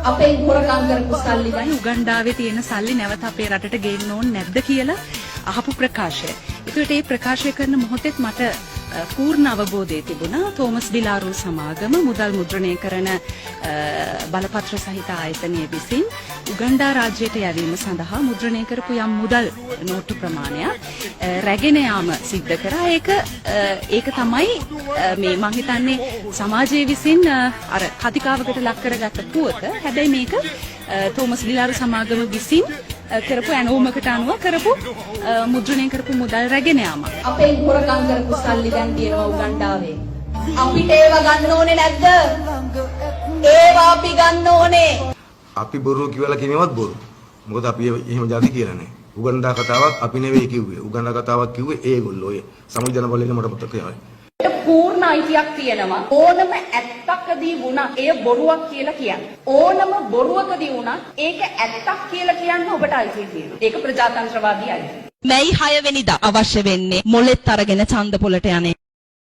අපේ හොරකම් කරපු සල්ලි ගැන උගන්ඩාවේ තියෙන සල්ලි නැවත අපේ රටට ගේන්න ඕනේ නැද්ද කියලා අහපු ප්‍රකාශය. ඒකට මේ ප්‍රකාශය කරන මොහොතේත් මට පූර්ණ අවබෝධය තිබුණා තෝමස් ඩිලාරෝ සමාගම මුදල් මුද්‍රණය කරන බලපත්‍ර සහිත ආයතනය විසින් උගන්ඩා රාජ්‍යයට යැවීම සඳහා මුද්‍රණය කරපු යම් මුදල් නෝට්ටු ප්‍රමාණයක් රැගෙන යාම සිද්ධ කරා. ඒක තමයි මේ මම හිතන්නේ සමාජයේ විසින් අර කතිකාවකට ලක් කරගත්ත පුවත. හැබැයි මේක තෝමස් ඩිලාරෝ සමාගම විසින් කරපු ඇනෝමකට අනුව කරපු මුද්‍රණය කරපු මුදල් රැගෙන යාම. අපේ හොරකම් කරපු සල්ලි දැන් තියෙනවා උගන්ඩාවේ. අපිට ඒව ගන්න ඕනේ නැද්ද? ඒවා අපි ගන්න ඕනේ. අපි බොරු කියලා කියනවත් බොරු. මොකද අපි එහෙම જાති කියලා නැහැ. උගන්ඩා කතාවක් අපි නෙවෙයි කිව්වේ. උගන්ඩා කතාවක් කිව්වේ ඒගොල්ලෝ. ඔය සමුජන බලයෙන් මට මතකයි. පූර්ණ අයිතියක් තියෙනවා ඕනම ඇත්තකදී වුණා එය බොරුවක් කියලා කියන්නේ. ඕනම බොරුවකදී වුණා ඒක ඇත්තක් කියලා කියන්න ඔබට අයිතිය තියෙනවා. ඒක ප්‍රජාතන්ත්‍රවාදී අයිතිය. මැයි 6 වෙනිදා අවශ්‍ය වෙන්නේ මොලෙත් අරගෙන ඡන්ද පොලට යන්නේ.